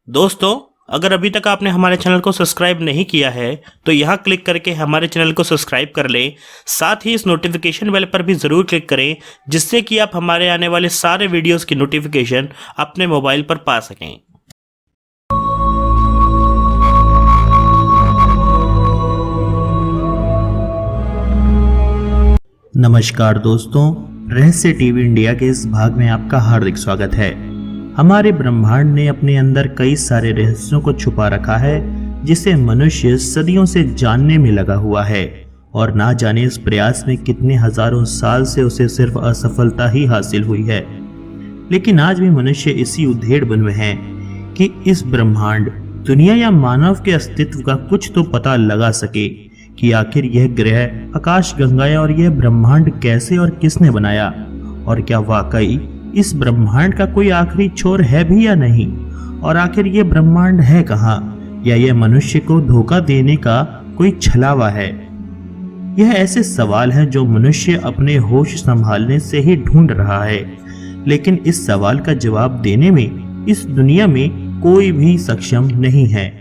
दोस्तों, अगर अभी तक आपने हमारे चैनल को सब्सक्राइब नहीं किया है तो यहाँ क्लिक करके हमारे चैनल को सब्सक्राइब कर लें। साथ ही इस नोटिफिकेशन बेल पर भी ज़रूर क्लिक करें जिससे कि आप हमारे आने वाले सारे वीडियोस की नोटिफिकेशन अपने मोबाइल पर पा सकें। नमस्कार दोस्तों, रहस्य टीवी इंडिया के इस भाग में आपका हार्दिक स्वागत है। हमारे ब्रह्मांड ने अपने अंदर कई सारे रहस्यों को छुपा रखा है जिसे मनुष्य सदियों से जानने में लगा हुआ है और ना जाने इस प्रयास में कितने हजारों साल से उसे सिर्फ असफलता ही हासिल हुई है। लेकिन आज भी मनुष्य इसी उधेड़बुन में है कि इस ब्रह्मांड, दुनिया या मानव के अस्तित्व का कुछ तो पता लगा सके कि आखिर यह ग्रह, आकाश गंगाएं और यह ब्रह्मांड कैसे और किसने बनाया, और क्या वाकई इस ब्रह्मांड का कोई आखिरी छोर है भी या नहीं, और आखिर यह ब्रह्मांड है कहाँ, या यह मनुष्य को धोखा देने का कोई छलावा है। यह ऐसे सवाल हैं जो मनुष्य अपने होश संभालने से ही ढूंढ रहा है, लेकिन इस सवाल का जवाब देने में इस दुनिया में कोई भी सक्षम नहीं है।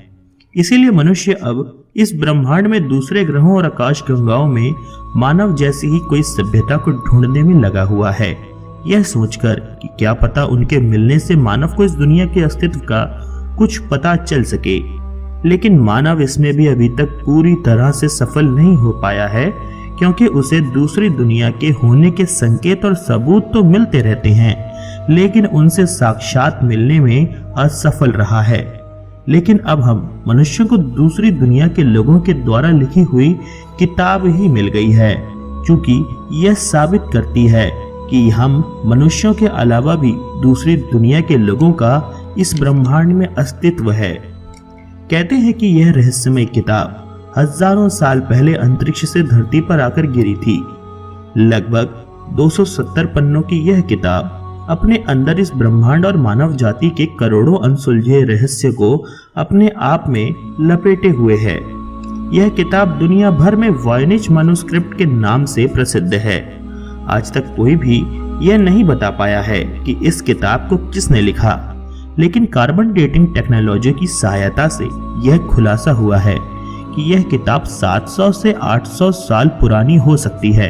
इसीलिए मनुष्य अब इस ब्रह्मांड में दूसरे ग्रहों और आकाश गंगाओं में मानव जैसी ही कोई सभ्यता को ढूंढने में लगा हुआ है, यह सोचकर कि क्या पता उनके मिलने से मानव को इस दुनिया के अस्तित्व का कुछ पता चल सके। लेकिन मानव इसमें भी अभी तक पूरी तरह से सफल नहीं हो पाया है, क्योंकि उसे दूसरी दुनिया के होने के संकेत और सबूत तो मिलते रहते हैं, लेकिन उनसे साक्षात मिलने में असफल रहा है। लेकिन अब हम मनुष्यों को दूसरी दुनिया के लोगों के द्वारा लिखी हुई किताब ही मिल गई है, क्योंकि यह साबित करती है कि हम मनुष्यों के अलावा भी दूसरी दुनिया के लोगों का इस ब्रह्मांड में अस्तित्व है। कहते हैं कि यह रहस्यमय किताब हजारों साल पहले अंतरिक्ष से धरती पर आकर गिरी थी। लगभग 270 पन्नों की यह किताब अपने अंदर इस ब्रह्मांड और मानव जाति के करोड़ों अनसुलझे रहस्य को अपने आप में लपेटे हुए है। यह किताब दुनिया भर में वॉयनिच मैन्युस्क्रिप्ट के नाम से प्रसिद्ध है। आज तक कोई भी यह नहीं बता पाया है कि इस किताब को किसने लिखा, लेकिन कार्बन डेटिंग टेक्नोलॉजी की सहायता से यह खुलासा हुआ है कि यह किताब 700 से 800 साल पुरानी हो सकती है।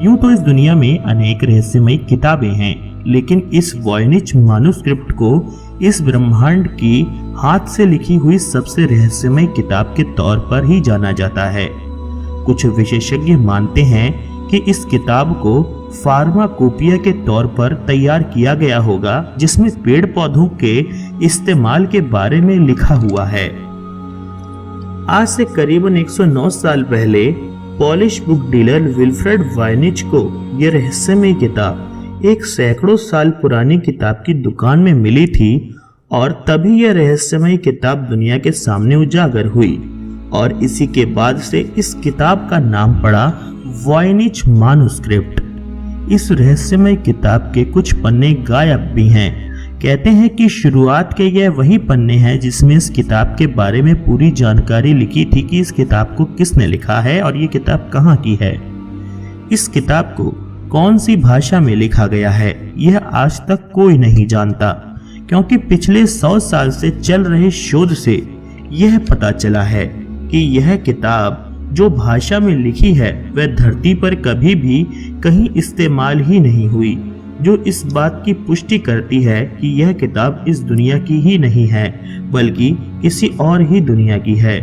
यूं तो इस दुनिया में अनेक रहस्यमय किताबें हैं, लेकिन इस वॉयनिच मैन्युस्क्रिप्ट को इस ब्रह्मांड की हाथ से लिखी हुई सबसे रहस्यमय किताब के तौर पर ही जाना जाता है। कुछ विशेषज्ञ मानते हैं कि इस किताब को फार्माकोपिया के तौर पर तैयार किया गया होगा, जिसमें पेड़ पौधों के इस्तेमाल के बारे में लिखा हुआ है। आज से करीबन 109 साल पहले polish book dealer Wilfred Voynich को यह रहस्यमय किताब एक सैकड़ों साल पुरानी किताब की दुकान में मिली थी, और तभी यह रहस्यमय किताब दुनिया के सामने उजागर हुई, और इसी के बाद से इस किताब का नाम पड़ा वॉयनिच मैन्युस्क्रिप्ट। इस रहस्यमय किताब के कुछ पन्ने गायब भी हैं। कहते हैं कि शुरुआत के यह वही पन्ने हैं जिसमें इस किताब के बारे में पूरी जानकारी लिखी थी कि इस किताब को किसने लिखा है और ये किताब कहाँ की है। इस किताब को कौन सी भाषा में लिखा गया है यह आज तक कोई नहीं जानता, क्योंकि पिछले 100 साल से चल रहे शोध से यह पता चला है कि यह किताब जो भाषा में लिखी है वह धरती पर कभी भी कहीं इस्तेमाल ही नहीं हुई, जो इस बात की पुष्टि करती है कि यह किताब इस दुनिया की ही नहीं है बल्कि किसी और ही दुनिया की है।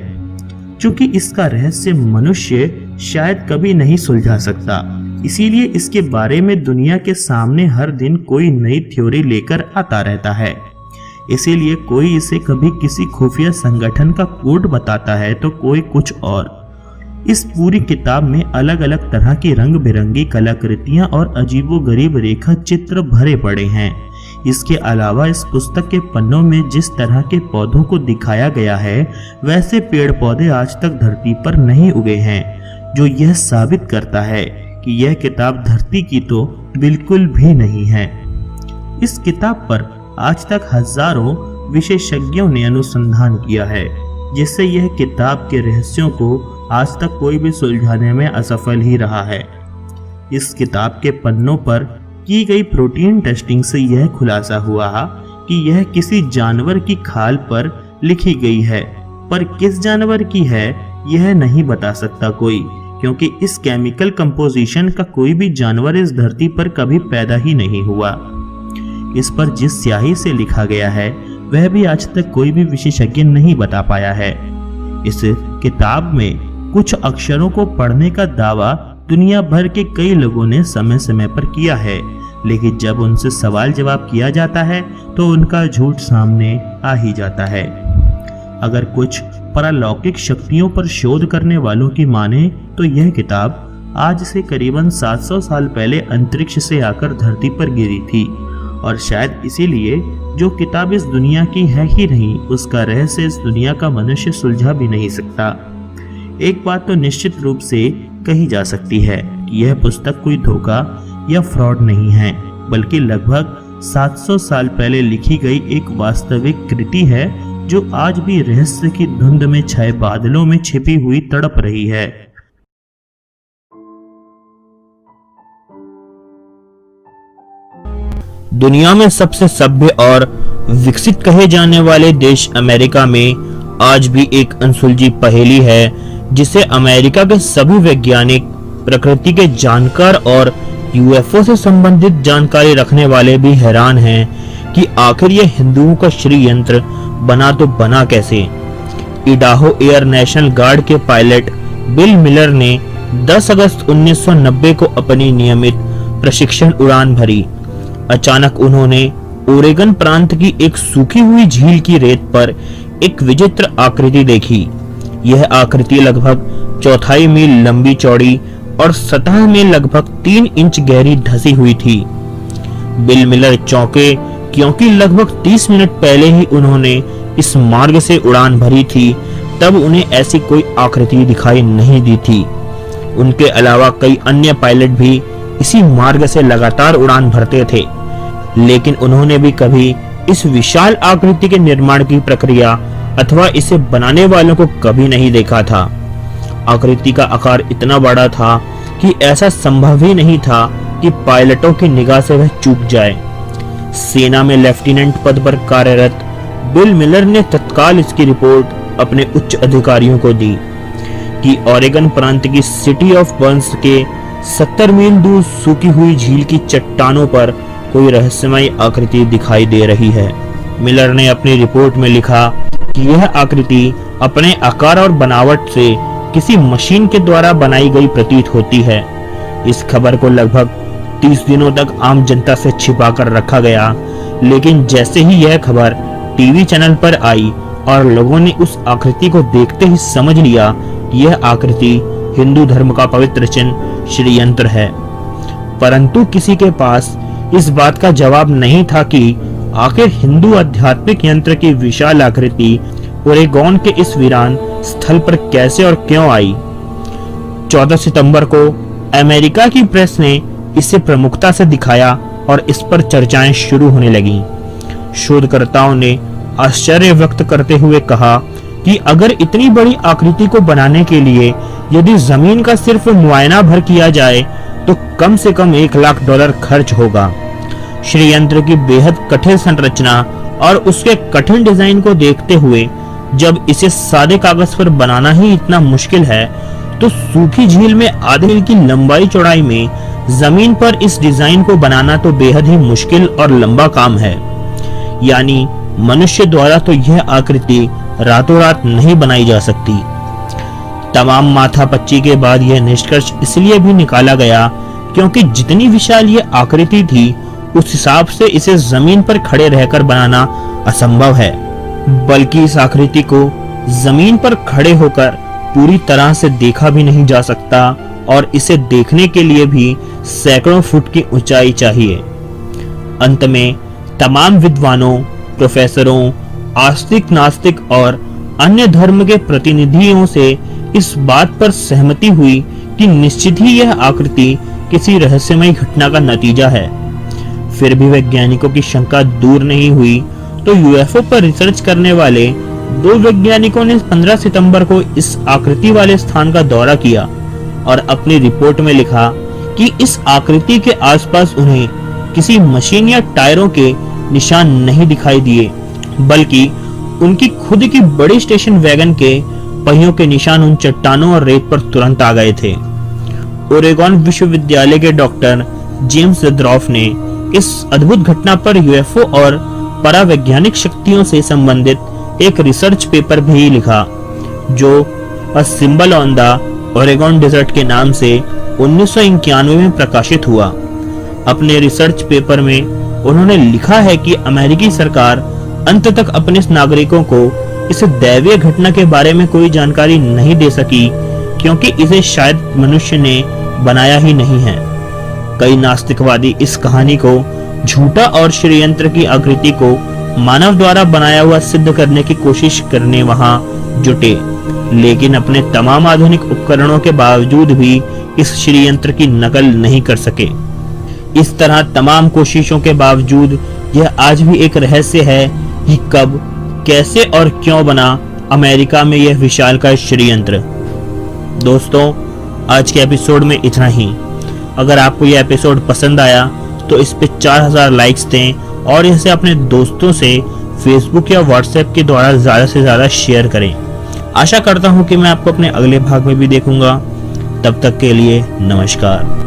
चूंकि इसका रहस्य मनुष्य शायद कभी नहीं सुलझा सकता, इसीलिए इसके बारे में दुनिया के सामने हर दिन कोई नई थ्योरी लेकर आता रहता है। इसीलिए कोई इसे कभी किसी खुफिया संगठन का कोड बताता है तो कोई कुछ और। इस पूरी किताब में अलग अलग तरह की रंग बिरंगी कलाकृतियां और अजीबोगरीब रेखा चित्र भरे पड़े हैं। इसके अलावा इस पुस्तक के पन्नों में जिस तरह के पौधों को दिखाया गया है वैसे पेड़ पौधे आज तक धरती पर नहीं उगे हैं, जो यह साबित करता है कि यह किताब धरती की तो बिल्कुल भी नहीं है। इस किताब पर आज तक हजारों विशेषज्ञों ने अनुसंधान किया है, जिससे यह किताब के रहस्यों को आज तक कोई भी सुलझाने में असफल ही रहा है। इस किताब के पन्नों पर की गई प्रोटीन टेस्टिंग से यह खुलासा हुआ कि यह किसी जानवर की खाल पर लिखी गई है, पर किस जानवर की है यह नहीं बता सकता कोई, क्योंकि इस केमिकल कंपोजिशन का कोई भी जानवर इस धरती पर कभी पैदा ही नहीं हुआ। इस पर जिस स्याही से लिखा गया है वह भी आज तक कोई भी विशेषज्ञ नहीं बता पाया है। इस किताब में कुछ अक्षरों को पढ़ने का दावा दुनिया भर के कई लोगों ने समय समय पर किया है, लेकिन जब उनसे सवाल जवाब किया जाता है तो उनका झूठ सामने आ ही जाता है। अगर कुछ पारलौकिक शक्तियों पर शोध करने वालों की माने तो यह किताब आज से करीबन 700 साल पहले अंतरिक्ष से आकर धरती पर गिरी थी, और शायद इसीलिए जो किताब इस दुनिया की है ही नहीं, उसका रहस्य इस दुनिया का मनुष्य सुलझा भी नहीं सकता। एक बात तो निश्चित रूप से कही जा सकती है कि यह पुस्तक कोई धोखा या फ्रॉड नहीं है, बल्कि लगभग 700 साल पहले लिखी गई एक वास्तविक कृति है जो आज भी रहस्य की धुंध में छाए बादलों में छिपी हुई तड़प रही है। दुनिया में सबसे सभ्य और विकसित कहे जाने वाले देश अमेरिका में आज भी एक अनसुलझी पहेली है जिसे अमेरिका के सभी वैज्ञानिक, प्रकृति के जानकार और यूएफओ से संबंधित जानकारी रखने वाले भी हैरान हैं कि आखिर ये हिंदुओं का षड्यंत्र बना तो बना कैसे। इडाहो एयर नेशनल गार्ड के पायलट बिल मिलर ने 10 अगस्त 1990 को अपनी नियमित प्रशिक्षण उड़ान भरी। अचानक उन्होंने ओरेगन प्रांत की एक सूखी हुई झील की रेत पर एक विचित्र आकृति देखी। यह आकृति लगभग 1/4 मील लंबी चौड़ी और सतह में लगभग 3 इंच गहरी धसी हुई थी। बिल मिलर चौंके क्योंकि लगभग 30 मिनट पहले ही उन्होंने इस मार्ग से उड़ान भरी थी, तब उन्हें ऐसी कोई आकृति दिखाई नहीं दी थी। उनके अलावा कई अन्य पायलट भी इसी मार्ग से लगातार उड़ान भरते थे, लेकिन उन्होंने भी कभी इस विशाल आकृति के निर्माण की प्रक्रिया अथवा इसे बनाने वालों को कभी नहीं देखा था। आकृति का आकार इतना बड़ा था कि ऐसा संभव ही नहीं था कि पायलटों की निगाह से वह चूक जाए। सेना में लेफ्टिनेंट पद पर कार्यरत बिल मिलर ने तत्काल इसकी रिपोर्ट अपने उच्च अधिकारियों को दी कि ओरेगन प्रांत की सिटी ऑफ बर्न्स के 70 मील दूर सूखी हुई झील की चट्टानों पर कोई रहस्यमय आकृति दिखाई दे रही है। मिलर ने अपनी रिपोर्ट में लिखा कि यह आकृति अपने आकार और बनावट से किसी मशीन के द्वारा बनाई गई प्रतीत होती है। इस खबर को लगभग 30 दिनों तक आम जनता से छिपाकर रखा गया, लेकिन जैसे ही यह खबर टीवी चैनल पर आई और लोगों ने उस आकृति को देखते ही समझ लिया कि यह आकृति हिंदू धर्म का पवित्र चिन्ह षड्यंत्र है। परंतु किसी के पास इस बात का जवाब नहीं था कि आखिर हिंदू आध्यात्मिक यंत्र की विशाल आकृति ओरेगोन के इस वीरान स्थल पर कैसे और क्यों आई। 14 सितंबर को अमेरिका की प्रेस ने इसे प्रमुखता से दिखाया और इस पर चर्चाएं शुरू होने लगीं। शोधकर्ताओं ने आश्चर्य व्यक्त करते हुए कहा कि अगर इतनी बड़ी आकृति को बनाने के लिए यदि जमीन का सिर्फ मुआयना भर किया जाए तो कम से कम $1 लाख खर्च होगा। षड्यंत्र की बेहद कठिन संरचना और उसके कठिन डिजाइन को देखते हुए जब इसे सादे कागज पर बनाना ही इतना मुश्किल है, तो सूखी झील में आधे मील की लंबाई चौड़ाई में जमीन पर इस डिजाइन को बनाना तो बेहद ही मुश्किल और लंबा काम है। यानी मनुष्य द्वारा तो यह आकृति रातों रात नहीं बनाई जा सकती। तमाम माथापच्ची के बाद यह निष्कर्ष इसलिए भी निकाला गया क्योंकि जितनी विशाल यह आकृति थी उस हिसाब से इसे जमीन पर खड़े रहकर बनाना असंभव है, बल्कि इस आकृति को जमीन पर खड़े होकर पूरी तरह से देखा भी नहीं जा सकता और इसे देखने के लिए भी सैकड़ों फुट की ऊंचाई चाहिए। अंत में तमाम विद्वानों, प्रोफेसरों, आस्तिक, नास्तिक और अन्य धर्म के प्रतिनिधियों से इस बात पर सहमति हुई कि निश्चित ही यह आकृति किसी रहस्यमय घटना का नतीजा है। फिर भी वैज्ञानिकों की शंका दूर नहीं हुई तो यूएफओ पर रिसर्च करने वाले 2 वैज्ञानिकों ने 15 सितंबर को इस आकृति वाले स्थान का दौरा किया और अपनी रिपोर्ट में लिखा कि इस आकृति के आसपास उन्हें किसी मशीन या टायरों के निशान नहीं दिखाई दिए, बल्कि उनकी खुद की बड़ी स्टेशन वैगन के पहियों के निशान उन चट्टानों और रेत पर तुरंत आ गए थे। ओरेगॉन विश्वविद्यालय के डॉक्टर जेम्स ज़ेड्रॉफ ने इस अद्भुत घटना पर यूएफओ और परावैज्ञानिक शक्तियों से संबंधित एक रिसर्च पेपर भी लिखा, जो a symbol on the Oregon desert के नाम से 1991 में प्रकाशित हुआ। अपने रिसर्च पेपर में उन्होंने लिखा है कि अमेरिकी सरकार अंत तक अपने नागरिकों को इस दैवीय घटना के बारे में कोई जानकारी नहीं दे सकी, क्योंकि इसे शायद मनुष्य ने बनाया ही नहीं है। कई नास्तिकवादी इस कहानी को झूठा और षड्यंत्र की आकृति को मानव द्वारा बनाया हुआ सिद्ध करने की कोशिश करने वहां जुटे, लेकिन अपने तमाम आधुनिक उपकरणों के बावजूद भी इस षड्यंत्र की नकल नहीं कर सके। इस तरह तमाम कोशिशों के बावजूद यह आज भी एक रहस्य है कि कब, कैसे और क्यों बना अमेरिका में यह विशालकाय षड्यंत्र। दोस्तों, आज के एपिसोड में इतना ही। अगर आपको यह एपिसोड पसंद आया तो इस पे 4000 लाइक्स दें और इसे अपने दोस्तों से फेसबुक या व्हाट्सएप के द्वारा ज्यादा से ज्यादा शेयर करें। आशा करता हूँ कि मैं आपको अपने अगले भाग में भी देखूंगा। तब तक के लिए नमस्कार।